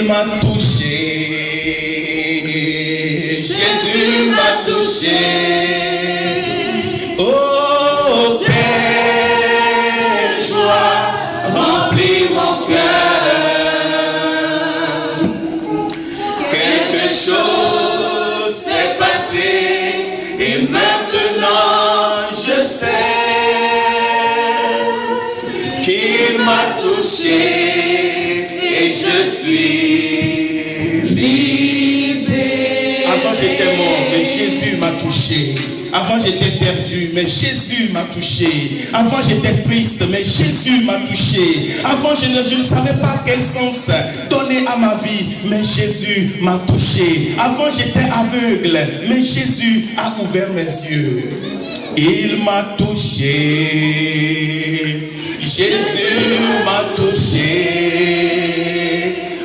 m'a touché. Jésus m'a touché. Oh, quelle joie remplit mon cœur. Quelque chose s'est passé et maintenant je sais qu'il m'a touché et je suis libéré. Avant j'étais mort, mais Jésus m'a touché. Avant j'étais perdu, mais Jésus m'a touché. Avant j'étais triste, mais Jésus m'a touché. Avant je ne savais pas quel sens donner à ma vie, mais Jésus m'a touché. Avant j'étais aveugle, mais Jésus a ouvert mes yeux. Il m'a touché. Jésus m'a touché.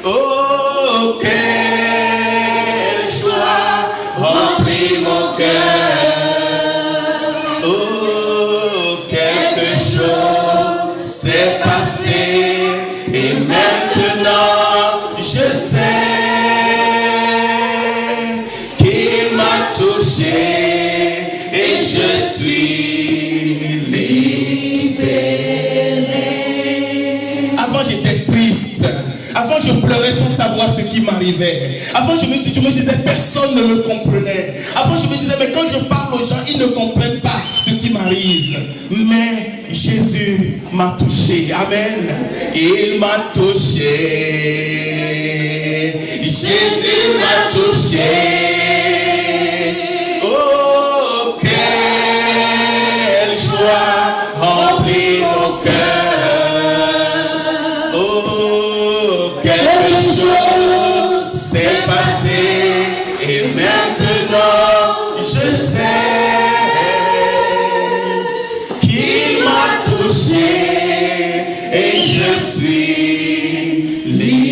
Oh, quelle joie remplit mon cœur. C'est passé et maintenant je sais qu'il m'a touché et je suis libéré. Avant j'étais triste. Avant je pleurais sans savoir ce qui m'arrivait. Avant je me disais personne ne me comprenait. Avant je me disais mais quand je parle aux gens ils ne comprennent pas ce qui m'arrive. Mais Jésus m'a touché. Amen. Il m'a touché. Jésus m'a touché. Oh, quelle joie remplit mon cœur. Oh, quelque chose s'est passé et maintenant je sais et je suis libéré.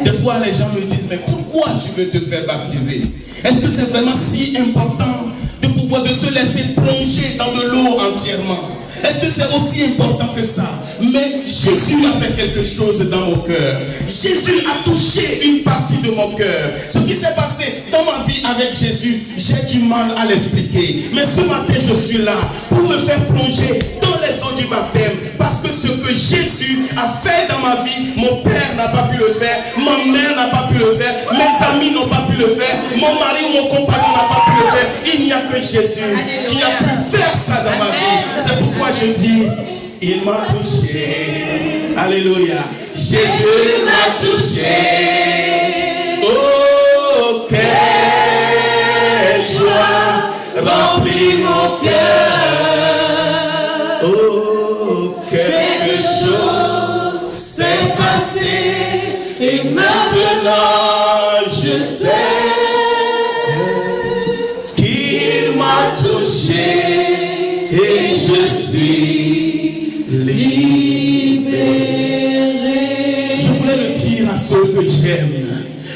Des fois les gens me disent mais pourquoi tu veux te faire baptiser? Est-ce que c'est vraiment si important de pouvoir de se laisser plonger dans de l'eau entièrement? Est-ce que c'est aussi important que ça? Mais Jésus a fait quelque chose dans mon cœur. Jésus a touché une partie de mon cœur. Ce qui s'est passé dans ma vie avec Jésus, j'ai du mal à l'expliquer. Mais ce matin, je suis là pour me faire plonger dans les eaux du baptême. Parce que ce que Jésus a fait dans ma vie, mon père n'a pas pu le faire, ma mère n'a pas pu le faire, mes amis n'ont pas pu le faire, mon mari ou mon compagnon n'a pas pu le faire. Il n'y a que Jésus qui a pu faire ça dans ma vie. C'est pourquoi je dis, il m'a touché. Alléluia. Jésus m'a touché. Oh, quelle joie remplit mon cœur. Oh, quelque chose s'est passé et maintenant je sais qu'il m'a touché et je suis libéré. Je voulais le dire à ceux que j'aime.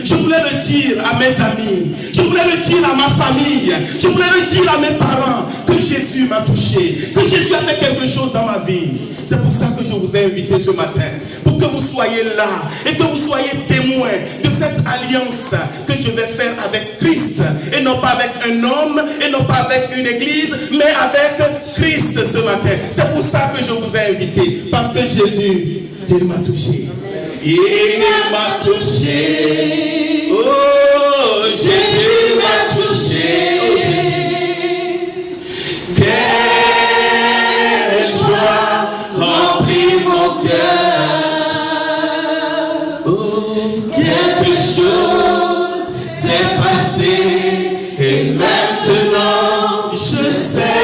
Je voulais le dire à mes amis. Je voulais le dire à ma famille. Je voulais le dire à mes parents que Jésus m'a touché, que Jésus a fait quelque chose dans ma vie. C'est pour ça que je vous ai invité ce matin, pour que vous soyez là et que vous soyez témoins de cette alliance que je vais faire avec Christ, et non pas avec un homme, et non pas avec une église, mais avec Christ ce matin. C'est pour ça que je vous ai invité, parce que Jésus, il m'a touché. Il m'a touché. Oh, Jésus m'a touché. Oh, Jésus. Quelle joie remplit mon cœur. Oh, quelque chose s'est passé et maintenant je sais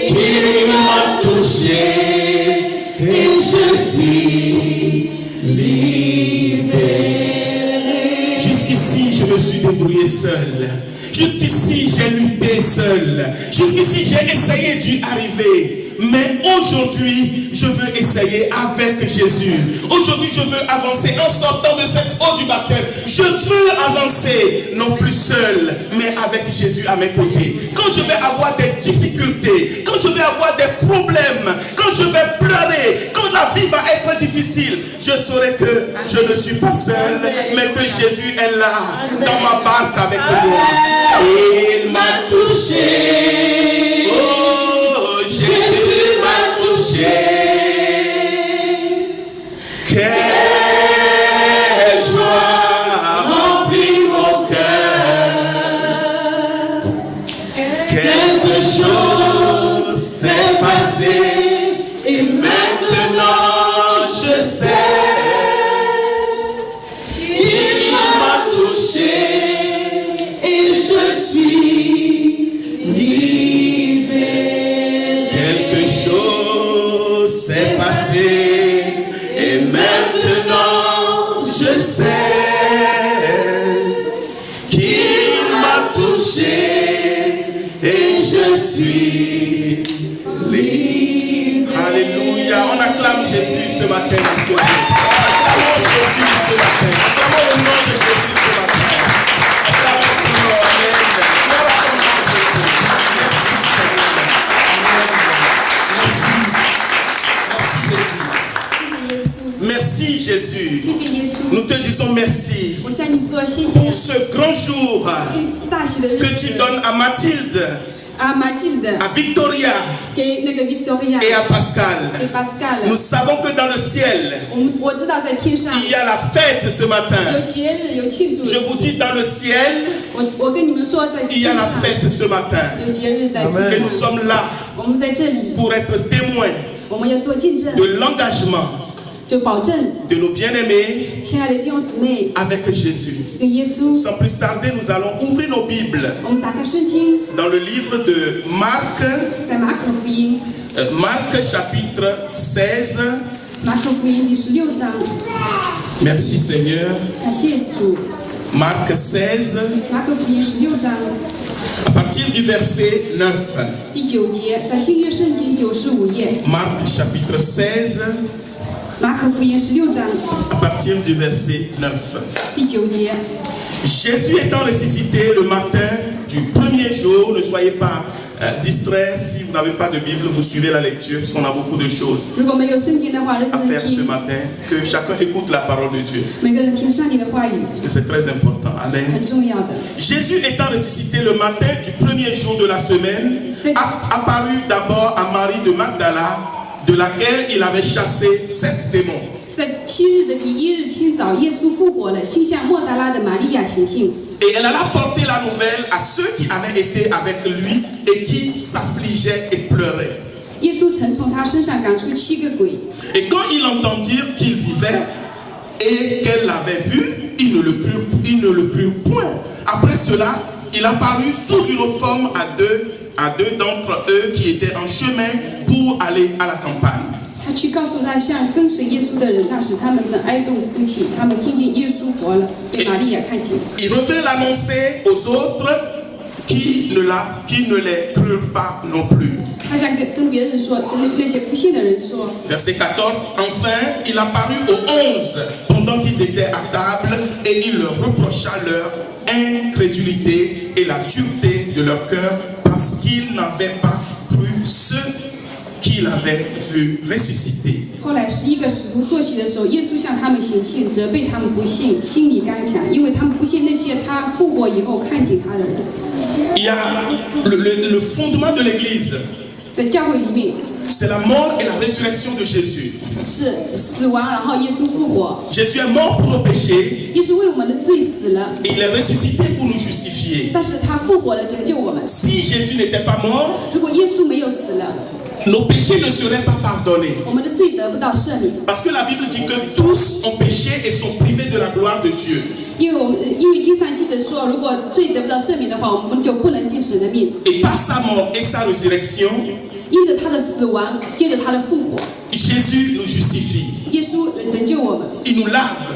qu'il m'a touché. Et je suis libéré. Jusqu'ici, je me suis débrouillé seul. Jusqu'ici, j'ai lutté seul. Jusqu'ici, j'ai essayé d'y arriver. Mais aujourd'hui, je veux essayer avec Jésus. Aujourd'hui, je veux avancer en sortant de cette eau du baptême. Je veux avancer, non plus seul, mais avec Jésus à mes côtés. Quand je vais avoir des difficultés, quand je vais avoir des problèmes, quand je vais pleurer, moments difficiles, je saurai que je ne suis pas seul, mais que Jésus est là, dans ma barque avec moi. Il m'a touché. Oh, Jésus m'a touché. Quelle joie remplit mon cœur. Quelque chose s'est passé et maintenant je sais qu'il m'a touché et je suis libéré. Quelque chose s'est passé et maintenant je sais qu'il m'a touché et je suis libre. Alléluia. On acclame Jésus ce matin. Acclamons Jésus ce matin. Acclamons le nom de Jésus ce matin. Acclamons son nom. Amen. Gloire à ton nom, Jésus. Merci, Jésus. Merci, Jésus. Nous te disons merci pour ce grand jour que tu donnes à Mathilde, à Victoria et à Pascal. Nous savons que dans le ciel, il y a la fête ce matin. Je vous dis, dans le ciel, il y a la fête ce matin. Et nous sommes là pour être témoins de l'engagement de nos bien-aimés avec Jésus. Sans plus tarder, nous allons ouvrir nos Bibles dans le livre de Marc, Marc chapitre 16. Merci Seigneur. Marc 16, à partir du verset 9. Marc chapitre 16, à partir du verset 9. Jésus étant ressuscité le matin du premier jour, ne soyez pas distraits. Si vous n'avez pas de Bible, vous suivez la lecture, parce qu'on a beaucoup de choses à faire ce matin. Que chacun écoute la parole de Dieu, parce que c'est très important. Amen. Jésus étant ressuscité le matin du premier jour de la semaine, a apparu d'abord à Marie de Magdala, de laquelle il avait chassé 7 démons. Et elle alla porter la nouvelle à ceux qui avaient été avec lui et qui s'affligeaient et pleuraient. Et quand ils entendirent qu'il vivait et qu'elle l'avait vu, ils ne le crurent point. Après cela, il apparut sous une autre forme à deux d'entre eux qui étaient en chemin pour aller à la campagne. Il revenait l'annoncer aux autres qui ne les crurent pas non plus. Verset 14. Enfin, il apparut aux 11 pendant qu'ils étaient à table et il leur reprocha leur incrédulité et la dureté de leur cœur parce qu'ils n'avaient pas cru ceux qu'il avait vu ressusciter. Il y a le fondement de l'église. C'est la mort et la résurrection de Jésus. Jésus est mort pour nos péchés et il est ressuscité pour nous justifier. Si Jésus n'était pas mort, nos péchés ne seraient pas pardonnés. Parce que la Bible dit que tous ont péché et sont privés de la gloire de Dieu. Et par sa mort et sa résurrection, Jésus nous justifie. Il nous lave.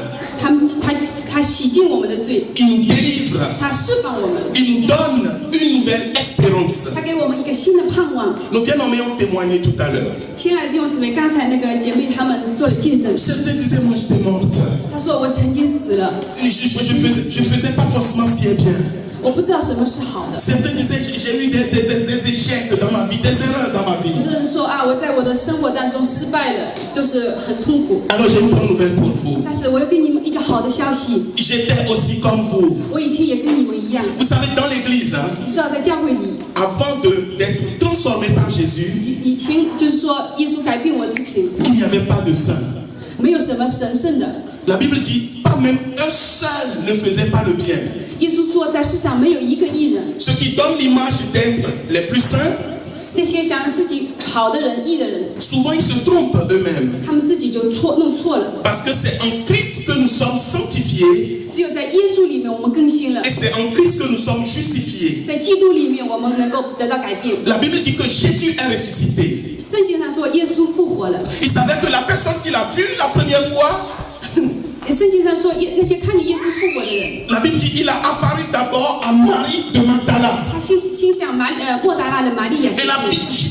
Il nous délivre. Il nous donne une nouvelle espérance. Nos bien-aimés ont témoigné tout à l'heure. Certains disaient, moi j'étais morte. Je ne faisais pas forcément ce qui est bien. 我不知道什么是好的。 Certains disaient, j'ai eu des échecs dans ma vie, des erreurs dans ma vie. 有的人说啊，我在我的生活当中失败了，就是很痛苦。 Alors j'ai une bonne nouvelle pour vous. 但是我要给你们一个好的消息， J'étais aussi comme vous. 我以前也跟你们一样。 Vous savez, dans l'église, hein, 你知道，在教会里， avant d'être transformé par Jésus, 以前就是说耶稣改变我之前， il n'y avait pas de saint. 没有什么神圣的。 La Bible dit, pas même un seul ne faisait pas le bien. 耶稣说，在世上没有一个义人。 Ceux qui donnent l'image d'être les plus saints, 那些想让自己好的人、义的人， souvent ils se trompent eux-mêmes. 他们自己就弄错了。 Parce que c'est en Christ que nous sommes sanctifiés 只有在耶稣里面，我们更新了 et；c'est en Christ que nous sommes justifiés. 在基督里面，我们能够得到改变。 La Bible dit que Jésus est ressuscité. 圣经上说，耶稣复活了。 Il savait que la personne qui l'a vu la première fois, 圣经上说，那些看见耶稣复活的人， la Bible dit qu'il a apparu d'abord à Marie de Magdala. 他心想莫大拉的玛利亚 Et 显现，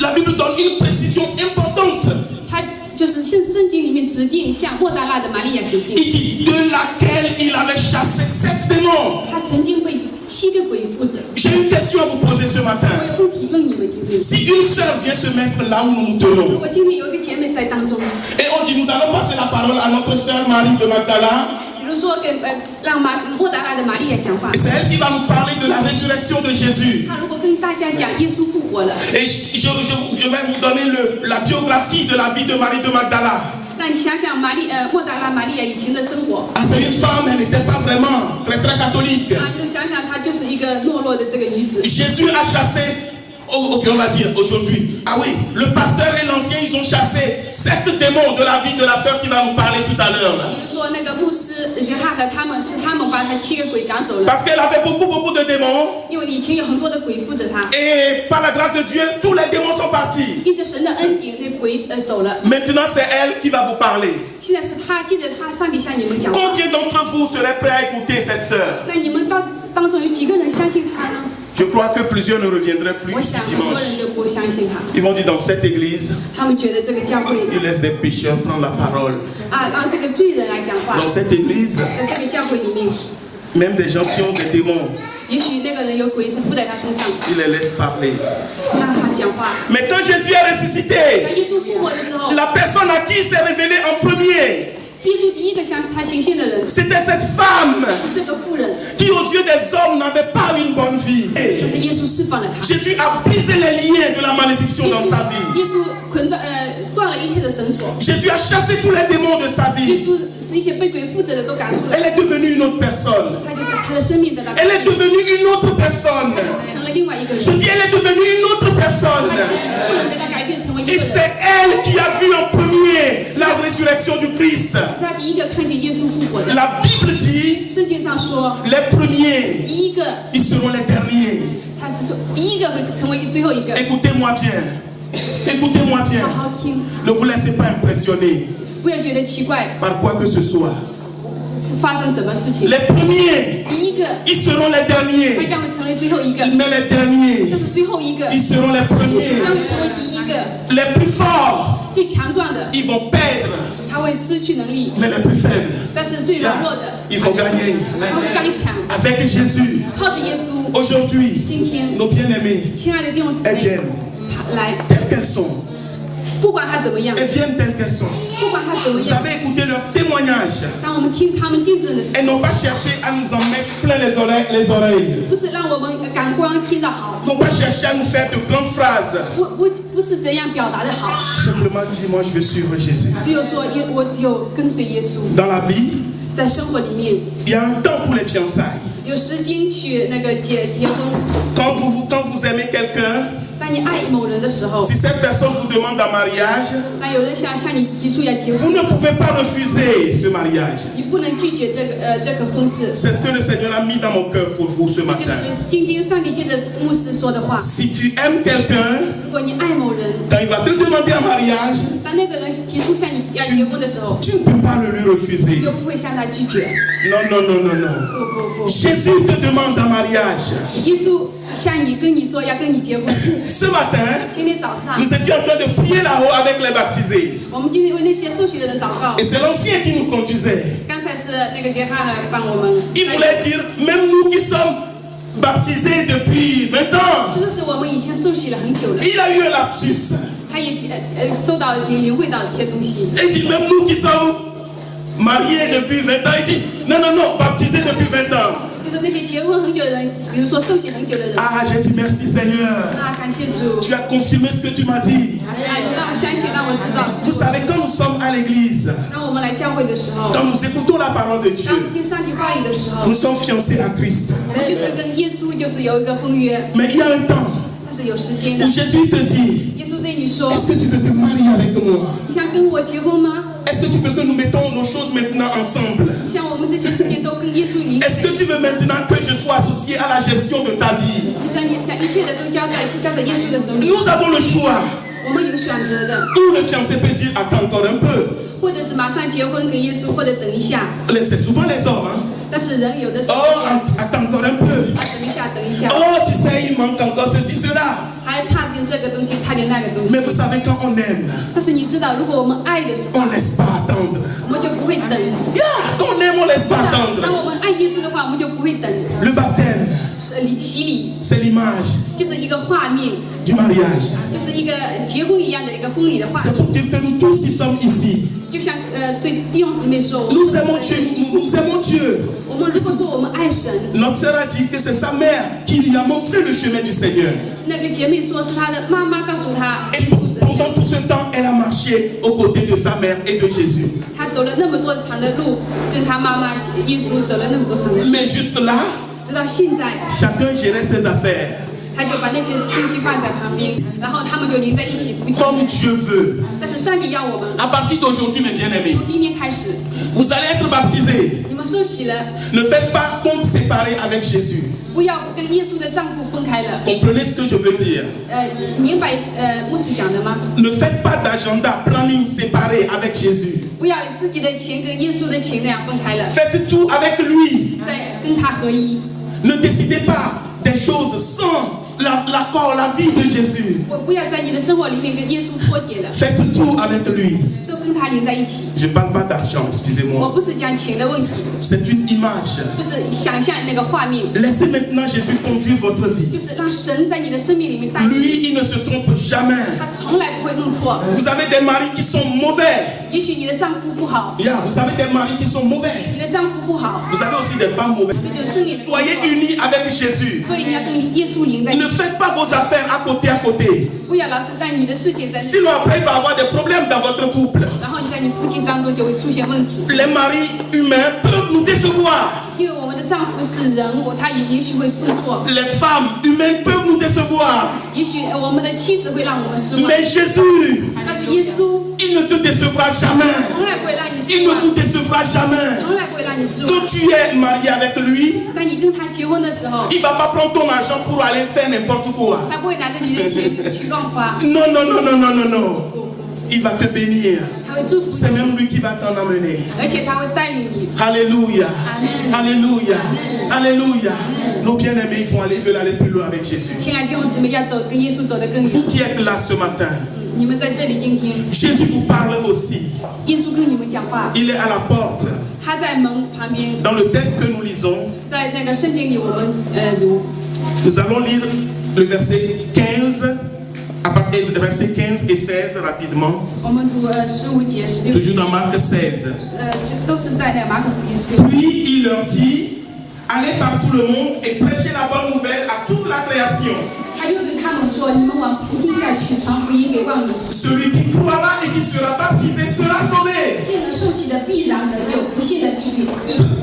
la Bible donne une précision importante. 他就是圣经里面指定向莫大拉的玛利亚显现， Il dit de laquelle il avait chassé 7 démons. 他曾经被7个鬼附着。 J'ai une question à vous poser ce 我 matin. 有问题问你们听听。 Si une sœur vient se mettre là où nous nous 如 tenons, 果今天有一个姐妹在当中， et on dit nous allons passer la parole à notre sœur Marie de Magdala, 比如说让莫大拉的玛利亚讲话 et，c'est elle qui va nous parler de la résurrection de Jésus. 他如果跟大家讲耶稣复活了， Et je vais vous donner la biographie de la vie de Marie de Magdala. 那你想想莫大拉玛利亚以前的生活， Ah, c'est une femme, elle n'était pas vraiment très catholique. 啊，就想想她就是一个懦弱的这个女子。 Jésus a chassé, ok, on va dire aujourd'hui, ah oui, le pasteur et l'ancien, ils ont chassé 7 démons de la vie de la sœur qui va nous parler tout à l'heure. 比如说那个牧师约翰和他们把他7个鬼赶走了， Parce qu'elle avait beaucoup de démons. 因为以前有很多的鬼附着他， Et par la grâce de Dieu, tous les démons sont partis. 因着神的恩典，那鬼走了。 Maintenant, c'est elle qui va vous parler. 现在是他借着他上帝向你们讲话， Combien d'entre vous seraient prêts à écouter cette sœur? 那你们当中有几个人相信他呢？ Je crois que plusieurs ne reviendraient plus 我 ce 想很多 dimanche. 人就不相信他， Ils vont dire dans cette église, 他们觉得这个教会 ils laissent des pécheurs prendre la parole. 啊，让这个罪人来讲话， Dans cette église, 在这个教会里面， même des gens qui ont des démons, 也许那个人有鬼子附在他身上， ils les laissent parler. 让他讲话。 Mais quand Jésus est 在 ressuscité, 耶稣复活的时候， la personne à qui il s'est révélé en premier, 耶稣第一个向他显现的人 c'était cette femme 是这个妇人， qui aux yeux des hommes n'avait pas une bonne vie. 但是耶稣释放了他。 Jésus a brisé les liens de la malédiction dans sa vie. 耶稣断了一切的绳索， Jésus a chassé tous les démons de sa 耶 vie. 稣使一些被鬼附着的都赶出来， Elle est devenue une autre personne. 他的生命得到改 Elle est 变， devenue une autre personne. 他就成了另外一个人。 Je dis, elle est devenue une autre 他 personne. 不能得到改变，成为一个 Et 人。 c'est elle qui a vu en premier la résurrection du Christ. 是他第一个看见耶稣复活的。 La Bible dit, 圣经上说， les premiers, 第一个 ils seront les derniers. 他是说第一个会成为最后一个。 Écoutez-moi bien. Écoutez-moi 好 bien. 好听， Ne vous laissez pas impressionner 不要觉得奇怪， par quoi que ce soit. 是发生什么事情。 Les premiers, 第一个， ils seront les 他 derniers. 将会成为最后一个， Mais les 这 derniers, 是最后一个， ils seront les 将 premiers. 会成为第一个。 Les plus forts, 最强壮的， ils vont perdre. 他会失去能力； Mais les plus faibles, 但是最软弱的， ils vont gagner. 他会刚强。 Avec Jésus, 靠着耶稣， aujourd'hui, 今天， nos bien-aimés, 亲爱的弟兄姊 elles 妹， viennent 他来， telles qu'elles sont. 不管他怎么样， Elles viennent telles qu'elles sont. 不管他怎么 Vous 样， avez écouté leur témoignage. 当我们听他们见证的时 Elles 候， n'ont pas cherché à nous en mettre plein les oreilles. 不是让我们感官听得好， N'ont pas cherché à nous faire de grandes phrases. 不是怎样表达的好， Simplement dit, moi je veux suivre Jésus. 只有说我只有跟随耶稣， Dans la vie, 在生活里面 il y a un temps pour les fiançailles. 有时间去那个结婚。 Quand vous aimez quelqu'un, 当你爱某人的时候， si cette personne vous demande en mariage, 那有人向你提出要结 vous 婚， ne pouvez pas refuser ce mariage. 你不能拒绝这个婚事。 C'est ce que le Seigneur a mis dans mon cœur pour vous ce 这就 matin. 是今天上帝借着牧师说的话。 Si tu aimes quelqu'un, 如果你爱某人， quand il va te demander en mariage, 当那个人提出向你要结婚的时候， tu ne peux pas le lui 你 refuser. 就不会向他拒绝。 Non, non, non, non, non. 不， Jésus te demande en mariage. 耶稣跟你说要跟你结婚。 Ce matin, 今天早上， nous étions en train de prier là-haut avec les baptisés. 我们今天为那些受洗的人祷告 Et。c'est l'ancien qui nous conduisait. 刚才是那个约翰帮我们， Il voulait dire, même nous qui sommes baptisé depuis 20 ans. 这就是我们已经受洗了很久了。 Il a eu un lapsus. 他也收到领会到一些东西。 Et il dit, même nous qui sommes mariés depuis 20 ans, il dit, non, non, non, baptisés depuis 20 ans. 就是那些结婚很久的人，比如说受洗很久的人。 Ah, j'ai dit merci Seigneur. 啊，感谢主。 Tu as confirmé ce que tu m'as dit. 啊，你让我相信，让我知道。 Vous savez, quand nous sommes à l'église, 当我们来教会的时候， quand nous écoutons la parole de 当我们 Dieu, 听上帝话语的时候， nous sommes fiancés à Christ. 我们就是跟耶稣就是有一个婚约， Mais il y a un temps 但是有时间的 où。Jésus te dit, 耶稣对你说 est-ce que tu veux te marier avec moi? 你想跟我结婚吗？ Est-ce que tu veux que nous mettons nos choses maintenant ensemble? 你想我们这些事情都跟耶稣联 Est-ce 系 que tu veux maintenant que je sois associé à la gestion de ta vie? 你想一切的都交在耶稣的手里。 Nous avons le choix. 我们有选择的， Ou le fiancé peut dire, attends encore un peu. 或者是马上结婚跟耶稣，或者等一下。 C'est souvent les hommes. Hein? 但是人有的时候 Oh, attends encore un peu. 等一下，等一下， Oh, tu sais, il manque encore ceci, cela. 还差点这个东西，差点那个东西 Mais。vous savez, quand on aime, 但是你知道，如果我们爱的时候， on ne laisse pas attendre. 我们就不会等。 Yeah, quand on aime, on ne laisse pas 当 attendre. 我们爱耶稣的话，我们就不会等。 Le baptême, 洗礼 c'est l'image 就是一个画面， du mariage. 就是一个结婚一样的一个婚礼的画 C'est 面。 pour dire que nous tous qui sommes ici, 就像对弟兄姊妹说， nous aimons Dieu, nous aimons Dieu. 我们如果说我们爱神， Notre sœur a dit que c'est sa mère qui lui a montré le chemin du Seigneur. 那个姐妹说是她的妈妈告诉她 Et 耶稣怎样， pendant tout ce temps, elle a marché aux côtés de sa mère et de Jésus. 她走了那么多长的路，跟她妈妈耶稣走了那么多长的路， Mais juste là, 直到现在， chacun gérait ses affaires 她就把那些东西放在旁边，然后他们就连在一起夫妻。 comme Dieu veut. 但是上帝要我们 À partir d'aujourd'hui, mes bien-aimés, 从今天开始， vous allez être baptisés. 你们受洗了， Ne faites pas compte séparé avec Jésus. 不要跟耶稣的丈夫分开了。 Comprenez ce que je veux dire? 明白牧师讲的吗？ Ne faites pas d'agenda planning séparé avec Jésus. 不要自己的钱跟耶稣的钱那样分开了， Faites tout avec lui. 再跟他合一。 Ne décidez pas des choses sans l'accord, la vie de Jésus. 不要在你的生活里面跟耶稣脱节了， Faites tout avec lui. 都跟他连在一起。 Je ne parle pas d'argent, 我 excusez-moi. 不是讲钱的问题， C'est une image. 就是想象那个画面， Laissez maintenant Jésus conduire votre vie. 就是让神在你的生命里面带领你。 Lui, il ne se trompe jamais. 他从来不会弄错。 Vous avez des maris qui sont mauvais. 也许你的丈夫不好， Yeah, vous avez des maris qui sont mauvais. 你的丈夫不好， Vous avez aussi des femmes mauvaises. 这就是你的 Soyez unis avec Jésus. 所以你要跟耶稣连在一 Ne 起， faites pas vos affaires à côté. 不要老是让你的事情在那， Sinon, après, il va y avoir des problèmes dans votre couple. 然后你在你夫妻当中就会出现问题。 Les maris humains peuvent nous décevoir. 因为我们的丈夫是人，他也许会弄错， Les femmes humaines peuvent nous décevoir. 也许我们的妻子会让我们失望， Mais Jésus, 但是耶稣 il ne te décevra jamais. 从来不会让你 Il 失 ne 望， vous décevra jamais. 从来不会让你失望。 Quand tu es marié avec lui, 当你跟他结婚的时候， il ne va pas prendre ton argent pour aller faire n'importe quoi. 他不会拿着你的钱去乱花， Non, non, non, non, non, non, non. Il va te bénir. 他会祝福 C'est 你， même lui qui va t'en amener. 而且他会带领你。 Alléluia. Amen. Alléluia. Amen. Alléluia. Nos bien-aimés, ils veulent aller plus loin avec Jésus. 亲爱的弟兄姊妹，要走跟耶稣走得更远 Vous。qui êtes là ce matin, 你们在这里今天， Jésus vous parle aussi. 耶稣跟你们讲话， Il est à la porte. 他在门旁边， Dans le texte que nous lisons, 在那个圣经里我们读， nous allons lire le verset 15, à partir des versets 15 et 16 rapidement. 我们读15节、16节， Toujours dans Marc 16. 都是在那马可福音16。 Puis il leur dit, allez par tout le monde et prêchez la bonne nouvelle à toute la création. 他又对他们说：“你们往普天下去，传福音给万民。 Celui qui croira et qui sera baptisé sera sauvé. 信了受洗的必然得救，不信的地狱。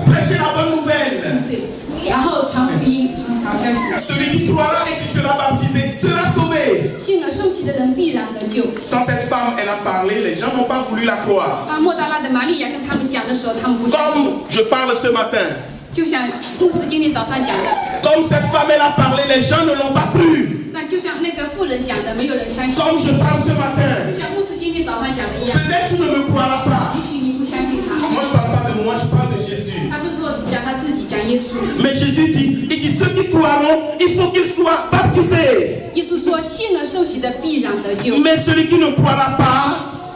Prêchez la bonne nouvelle. 对，然后传福音，传好消息。 Celui qui croira et qui sera baptisé sera sauvé. 信了受洗的人必然得救。 Quand cette femme elle a parlé, les gens n'ont pas voulu la croire. 当莫大拉的玛利亚跟他们讲的时候，他们不相信。 Comme je parle ce matin, 就像牧师今天早上讲的， comme cette femme elle a parlé, les gens ne l'ont pas cru. 那就像那个妇人讲的，没有人相信。 Comme je parle ce matin, 就像牧师今天早上讲的一样， peut-être tu ne me croiras pas. 也许你不相信他。 Moi je parle pas de moi, je parle de Jésus. 他不是说讲他自己，讲耶稣。 Mais Jésus dit, il dit ceux qui croiront, il faut qu'ils soient baptisés. 耶稣说，信了受洗的必然得救， Mais celui qui ne croira pas,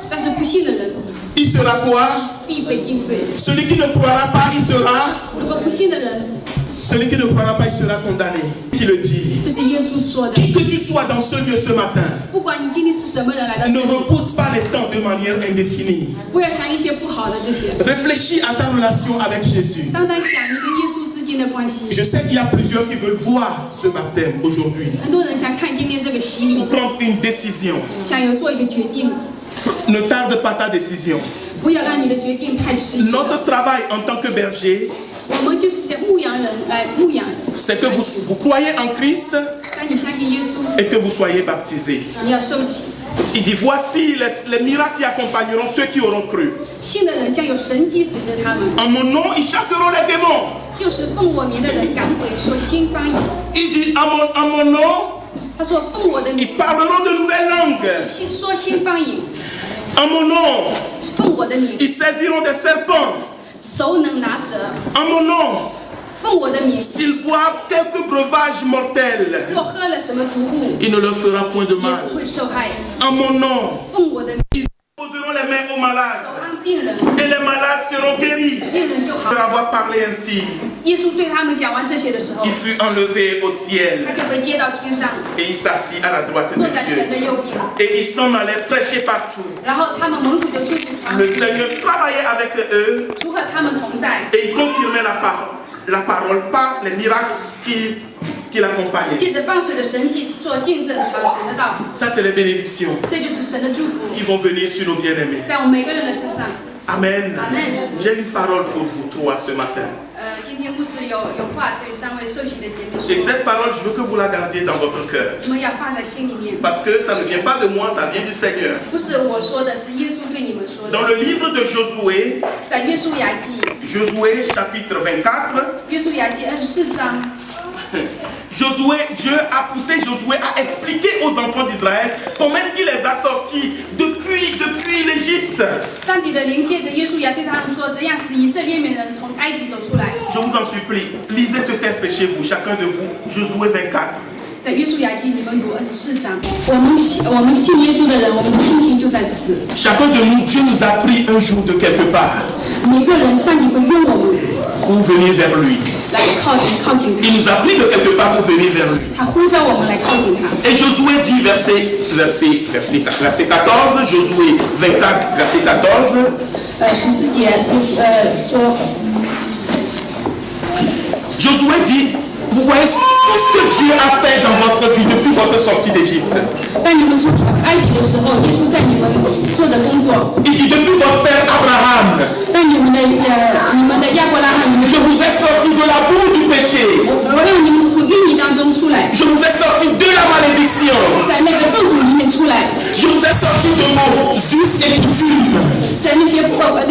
但是不信的人 il sera quoi? 必被定罪。 Celui qui ne croira pas, il sera 如果不信的人 Celui qui ne croira pas, il sera condamné. Qui le dit? 这是耶稣说的。 Qui que tu sois dans ce lieu ce matin, 不管你今天是什么人来到这 ne 里， repousse pas les temps de manière indéfinie. 不要想一些不好的这些， Réfléchis à ta relation avec Jésus. 单单想你跟耶稣之间的关系。 Je sais qu'il y a plusieurs qui veulent voir ce baptême aujourd'hui. 很多人想看今天这个洗礼， Prendre une décision. 想有做一个决定， Ne tarde pas ta décision. 不要让你的决定太迟疑了。 Notre travail en tant que berger, 我们就是像牧羊人来牧羊， c'est que vous croyez en Christ 当你相信耶稣， et que vous soyez baptisés. 你要受洗。 Il dit, voici les miracles qui accompagneront ceux qui auront cru. 信的人将有神迹随着他们， En mon nom, ils chasseront les démons. 就是奉我名的人赶鬼，说新方言。 Il dit, en mon nom, 他说奉我的名 ils parleront de nouvelles langues. 说新方言， En mon nom, 奉我的名 ils saisiront des serpents. 手能拿蛇， En mon nom, 奉我的名， s'ils boivent quelques breuvages mortels, 若喝了什么毒物， il ne leur fera point de 也 mal. 不会受害。 En mon nom, 奉我的名， ils poseront les mains aux malades 手按病人， et les malades seront guéris. 病人就好 Après。avoir parlé ainsi, 耶稣对他们讲完这些的时候 il，fut enlevé au ciel 他就被接到天上， et il s'assit à la droite 坐 de 在神的 Dieu. 右边。 Et il s'en allait prêcher partout. 然后他们门徒就出去传 Le 福音， Seigneur travaillait avec eux 主和他们同在， et il confirmait la parole par les miracles qui l'accompagnaient. 借着伴随的神迹做见证，传神的道。 Ça, c'est les bénédictions 这就是神的祝福， qui vont venir sur nos bien-aimés. 在我们每个人的身上。 Amen. Amen. J'ai une parole pour vous trois ce matin. 今天牧师有话对3位受洗的姐妹 Et 说， cette parole, je veux que vous la gardiez dans votre cœur. 你们要放在心里面。 Parce que ça ne vient pas de moi, ça vient du Seigneur. 不是我说的，是耶稣对你们说 Dans 的。 le livre de Josué, 在约书亚记， Josué chapitre 24, 约书亚记24章， Dieu a poussé Josué à expliquer aux enfants d'Israël comment est-ce qu'il les a sortis depuis l'Égypte. 上帝的灵借着约书亚对他们说，怎样使以色列人从埃及走出来。 Je vous en supplie, lisez ce texte chez vous, chacun de vous, Josué 24. 在约书亚记你们读24章，我们信耶稣的人，我们的信心就在此。 Chacun de nous, Dieu nous a pris un jour de quelque part 每个人，上帝会用我们 pour venir vers lui. 来靠近他， Il nous a pris de quelque part pour venir vers lui. 他呼召我们来靠近他。 Et Josué dit, verset 14, Josué 24, verset 14, 14节说， Josué dit, vous voyez tout ce que Dieu a fait dans votre vie depuis votre sortie d'Égypte. 当你们出埃及的时候，耶稣在你们做的工作， Il dit, depuis votre père Abraham, 当你们的亚伯拉罕，你们 je vous ai sorti de la boue du péché. 我让你们从淤泥当中出来， Je vous ai sorti de la malédiction. 在那个咒诅里面出来， Je vous ai sorti de vos us et coutumes. 在那些不好的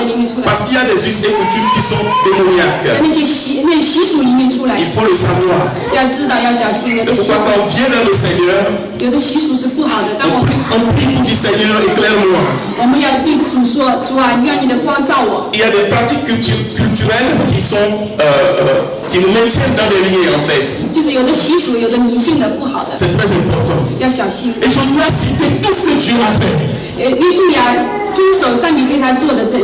里面出来， Parce qu'il y a des us et coutumes qui sont 在 démoniaques. 那些习俗里面出来 Il，faut le savoir. 要知道要小心，有 C'est 的习 pourquoi quand on 俗 vient vers le Seigneur, 有的习俗是不好的。当我们 on prie pour dire Seigneur, éclaire-moi. 我们要对主说，主啊，你让你的光照我。 Il y a des pratiques culturelles qui nous maintiennent dans des liens en fait. 就是有的习俗，有的迷信的不好的， C'est très important. 要小心。 Et Josué a cité tout ce que Dieu a fait. 约书亚遵守上帝对他说的这 Et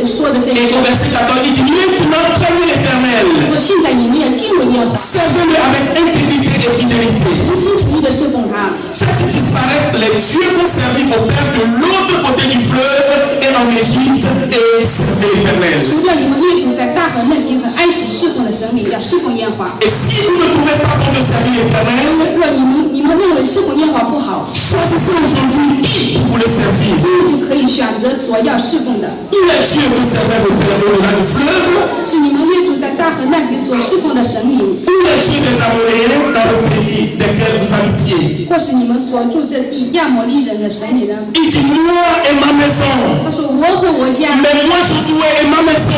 些 au verset 14, il dit, maintenant craignez l'Éternel. 说，现在你们要敬畏耶和华， Servez-le avec intégrité et fidélité. 诚心诚意的侍奉他， Faites disparaître les dieux qu'on servit vos pères de l'autre côté du fleuve et en Égypte et servez l'Éternel. 除掉你们列祖在大河那边和埃及侍奉的神明，要侍奉耶和华。 Et si vous ne trouvez pas bon de servir l'Éternel, 若你们认为侍奉耶和华不好， choisissez aujourd'hui qui vous voulez servir. 就可以选择所要侍奉的， Tous les dieux que servaient vos pères au-delà du fleuve, 是你们列祖在大河那边所侍奉的神明， tous les dieux des Amoréens dans le pays desquels vous habitiez. 或是你们所住这地亚摩利人的神明呢？ Il dit, moi et ma maison, 他说我和我家， mais moi Josué et ma maison,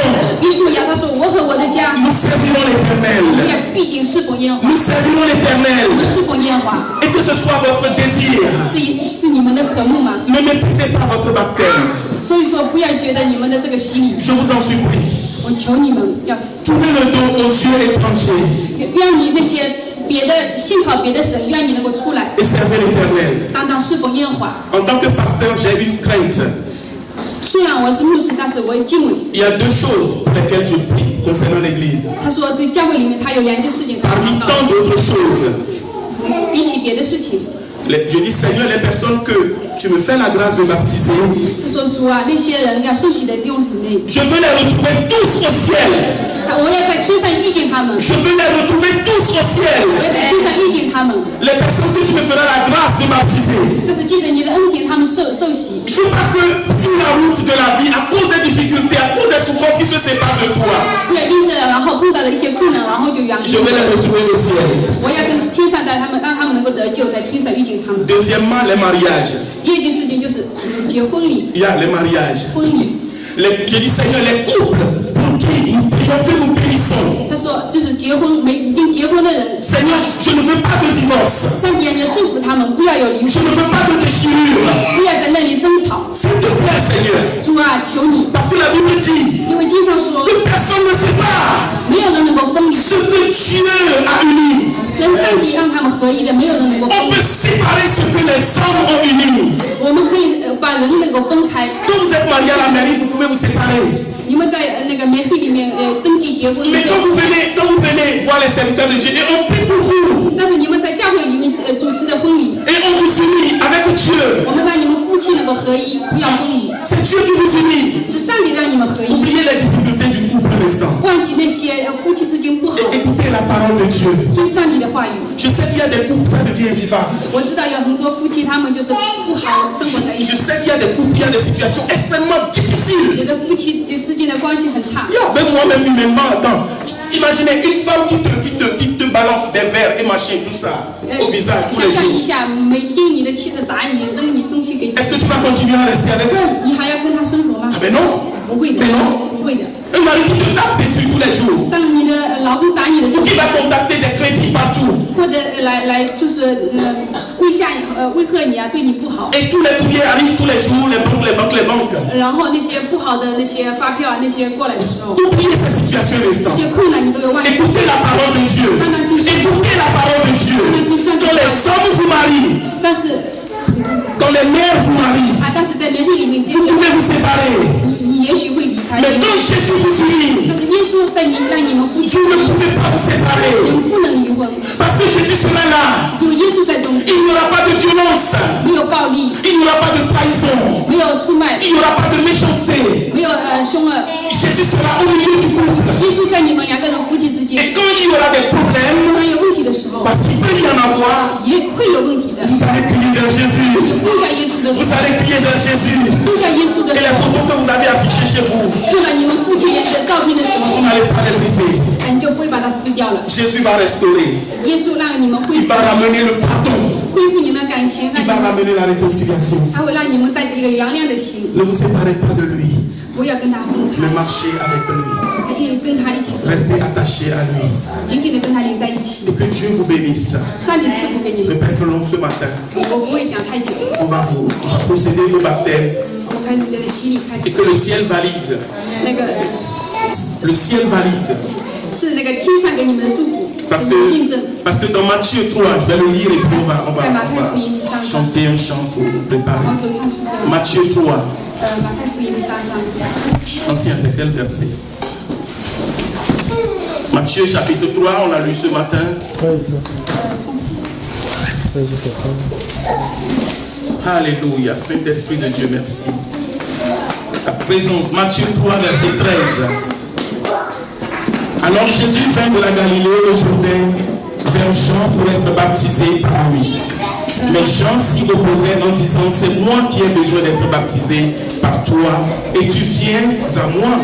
约书亚他说我和我的家， nous servirons 我 l'Éternel. 也必定侍奉耶和华， Nous servirons 我们 l'Éternel. 侍奉耶和华， Et que ce soit votre désir. 这也是你们的渴慕吗？ Ne méprisez pas votre baptême. 所以说不要觉得你们的这个洗礼， Je vous en supplie. 我求你们要 Tournez le dos aux dieux étrangers 愿你那些别的信靠别的神，愿你能够出来， et servez l'Éternel. 当侍奉耶和华。 En tant que pasteur, j'ai une crainte. 虽然我是牧师，但是我也敬畏。 Il y a deux choses pour lesquelles je prie concernant l'Église. 他说，对教会里面他有2件事情，他 Parmi 祷告 tant d'autres choses, 比起别的事情。 je dis Seigneur, les personnes que tu me fais la grâce de baptiser, 他说主啊，那些人要受洗的弟兄姊妹， je veux les retrouver tous au ciel. 我要在天上遇见他们， Je veux les retrouver tous au 我 ciel. 要在天上遇见他们。 Les personnes que tu me feras la grâce de baptiser. 但是借着你的恩典，他们受洗。 Je veux pas que sur la route de la vie, à cause des difficultés, à cause des souffrances qui se séparent de toi, 不要因着然后碰到了一些困难，然后就远离 je vais les retrouver au ciel. 我要跟天上带他们，让他们能够得救，在天上遇见他们。 Deuxièmement, les mariages. 第2件事情就是结婚礼， Il y a les mariages. 婚礼。 Je dis Seigneur, les couples pour qui nous prions, que nous bénissons. 他说，就是已经结婚的人， Seigneur, je ne veux pas de divorce. 上帝啊，你要祝福他们，不要有离 Je 婚， ne veux pas de déchirure. 不要在那里争吵。 S'il te plaît, Seigneur. 主啊，求你， Parce que la Bible dit 因为经上说， que personne ne sépare 没有人能够分离。 ce que Dieu a uni. 上帝让他们合一的，没有人能够分 On 离。 peut séparer ce que les hommes ont uni. 我们可以把人能够分开。 Quand vous êtes marié à la mairie, vous pouvez vous séparer. 你们在那个媒体里面登记结婚的 Mais 时 quand 候， vous venez voir les serviteurs de Dieu et on prie pour vous 但是你们在教会里面主持的婚礼， et on vous unit avec Dieu, 我们让你们夫妻能够合一，不要分离， c'est Dieu qui vous unit. 是上帝让你们合一。 Oubliez les difficultés du couple un instant. 忘记那些夫妻之间不好， Et écoutez la parole de Dieu. 听上帝的话语。 Je sais qu'il y a des couples, ça devient vivant. 我知道有很多夫妻他们就是不好生活在一 Je 起， sais qu'il y a des couples, il y a des situations extrêmement difficiles. 有的夫妻之间的关系很差。 Même moi-même, humainement, attends. Imaginez une femme qui te balance des verres et machin, tout ça, au visage, tous 想 les 象一 jours. 下，每天你的妻子打你，扔你东西给你， Est-ce que tu vas continuer à rester avec elle? 你还要跟她生活吗？ Mais non. 不会的，不会的。 Un mari qui te tape dessus tous les jours. 当你的老公打你的时 Ou 候， qui va contacter des crédits partout. 或者来就是威吓你啊，对你不好， Et tous les courriers arrivent tous les jours, les banques. 然后那些不好的那些发票啊那些过来的时候， Oubliez ces situations un 这 instant. 些困难你都有忘记。 Écoutez la parole de Dieu. Écoutez la parole de Dieu. Quand les hommes vous marient, 但是 quand les mères vous marient, 但是在媒体里面结 vous 婚， pouvez vous séparer. 你也许会离开， Mais quand Jésus vous unit, 但是耶稣在让你们夫妻 vous ne pouvez pas vous 你 séparer. 们不能离婚， Parce que Jésus sera là. 因为耶稣在中间， Il n'y aura pas de violence. 没有暴力， Il n'y aura pas de trahison. 没有出卖， Il n'y aura pas de méchanceté. 没有凶恶。 Jésus sera au milieu du couple. 耶稣在你们2个人夫妻之间， Et quand il y aura des problèmes, 当有问题的时候， parce qu'il peut y en avoir, 也会有问题的。 vous allez crier vers 你 Jésus. 呼叫耶稣的时 Vous 候， allez crier vers Jésus. 呼叫耶稣的 Et 时 les 候， photos que vous avez affichées chez vous, 看到你们夫妻的照片的时 vous 候， n'allez pas les briser. 你就不会把它撕掉了。 Jésus va restaurer. 耶稣让你们恢 Il 复 va ramener le pardon. 恢复你们的感情，让 Il 你 va 们 ramener la réconciliation. 他会让你们带着一个原谅的心， Ne vous séparez pas de lui, 不要跟他分 mais 开， marchez avec lui. 跟他一起走， Restez attachés à lui. 紧紧的跟他连在一起 Et。que Dieu vous bénisse. 上帝赐福给你 Je 们。 vais pas être long ce matin. 我不会讲太久， On va procéder au baptême. 我开始觉得洗礼开 Et 始， que le ciel valide. 那个 Le ciel valide. 是那个天上给你们的祝福， Parce 给你们印证。 que dans Matthieu 3, je vais le lire et puis on va chanter un chant pour nous 然 préparer. 后就唱诗歌。 Matthieu 3, 马太福音第3章， ancien, c'est quel verset? Matthieu chapitre 3, on l'a lu ce matin. Alléluia, Saint-Esprit de Dieu, merci. Ta présence, Matthieu 3, verset 13. Alors Jésus vint de la Galilée au Jourdain vers Jean pour être baptisé par lui. Mais Jean s'y opposait en disant, c'est moi qui ai besoin d'être baptisé par toi et tu viens à moi.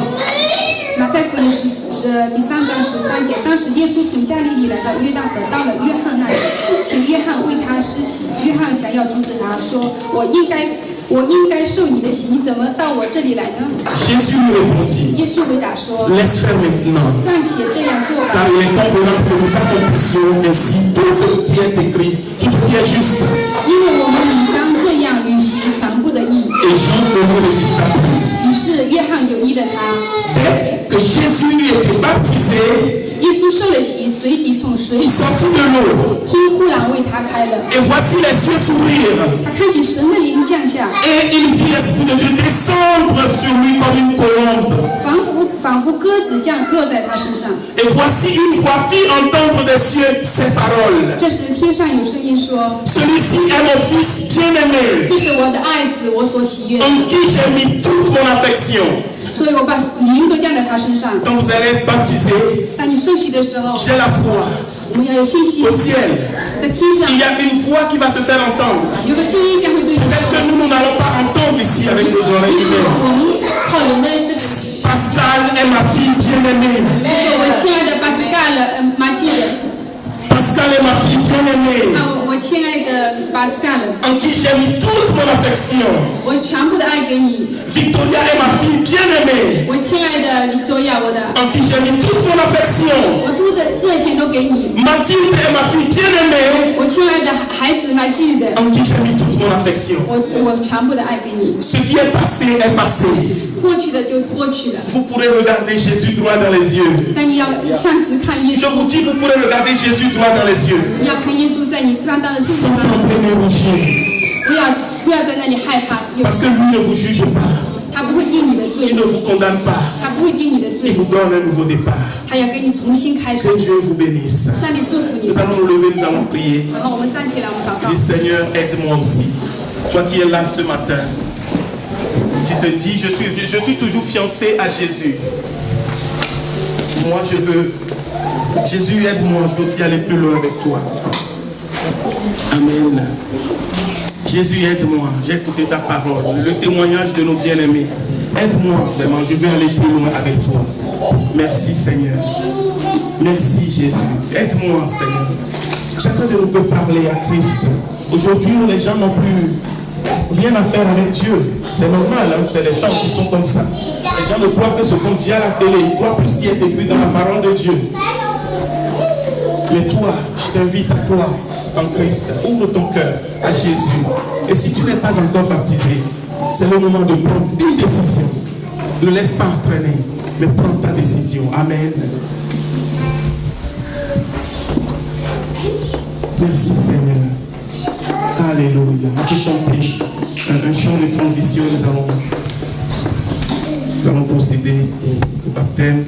马太福音第3章13节，当时耶稣从加利利来到约旦河，到了约翰那里，请约翰为他施洗。约翰想要阻止他，说：“我应该受你的洗，你怎么到我这里来呢？” Jésus lui répondit, 耶稣回答说 laisse faire maintenant, 暂且这样做 car 吧， il est temps venant que nous accomplissions ainsi tout ce qui est écrit, tout ce qui est juste. 因为我们理当这样履行全部的义。 Et Jean ne résista plus. 于是约翰就依了他。 Dès que Jésus lui était baptisé, 耶稣受了洗，随即从水 il 里 sortit de l'eau. 天忽然为他开了， Et voici les cieux s'ouvrirent. 他看见神的灵降下， Et il vit l'Esprit de Dieu descendre Et voici une voix fit entendre des cieux ces paroles. 这时天上有声音说 Celui-ci est mon fils bien-aimé, 这是我的爱子，我所喜悦的， en qui j'ai mis toute mon affection. 所以我把灵都降在他身上。 Quand vous allez être baptisé, 当你受洗的时候， j'ai la foi. 我们要有信心 Au，ciel, 在天上 il y a une voix qui va se faire entendre. 有个声音将会对你 Peut-être que 说。 nous n'allons pas entendre ici avec nos 也 oreilles 许 humaines. 我们靠人的这个， Pascal est ma fille bien-aimée. 说我亲爱的巴斯盖了，马基人， Pascal est ma fille bien-aimée, 我亲爱的巴斯盖了， en qui j'ai mis toute mon affection. 我全部的爱给你。 Victoria est ma fille bien-aimée, 我亲爱的维多亚，我的， en qui j'ai mis toute mon affection. 我都的热情都给你。 Mathilde est ma fille bien-aimée, 我亲爱的孩子马基的， en qui j'ai mis toute mon affection. 我全部的爱给你。 Ce qui est passé est passé. 过去的就过去了， Vous pourrez regarder Jésus droit dans les yeux. 但你要上直看耶 Je 稣， vous dis, vous pourrez regarder Jésus droit dans les yeux. 你要看耶稣在你当当的正 Sans 面上， trembler ni rougir. 不要在那里害怕， Parce que lui ne vous juge pas. 他不会定你的 Il 罪 ne，vous condamne pas. 他不会定你的 Il 罪， vous donne un nouveau départ. 他要给你重新开始。 Que Dieu vous bénisse. 下面祝福你 Nous，allons nous lever, nous allons prier. 然后我们站起来，我们祷告 Dis Seigneur, aide-moi aussi. Toi qui es là ce matin, tu te dis, je suis toujours fiancé à Jésus. Moi je veux, Jésus aide-moi, je veux aussi aller plus loin avec toi. Amen. Jésus aide-moi, j'ai écouté ta parole, le témoignage de nos bien-aimés. Aide-moi vraiment, je veux aller plus loin avec toi. Merci Seigneur. Merci Jésus. Aide-moi Seigneur. Chacun de nous peut parler à Christ. Aujourd'hui, les gens n'ont plus rien à faire avec Dieu. C'est normal, hein? C'est les temps qui sont comme ça. Les gens ne croient que ce qu'on dit à la télé, ils croient plus ce qui est écrit dans la parole de Dieu. Mais toi, je t'invite à toi, en Christ, ouvre ton cœur à Jésus. Et si tu n'es pas encore baptisé, c'est le moment de prendre une décision. Ne laisse pas entraîner, mais prends ta décision. Amen. Merci Seigneur. Alléluia. On peut chanter un chant de transition. Nous allons procéder au baptême.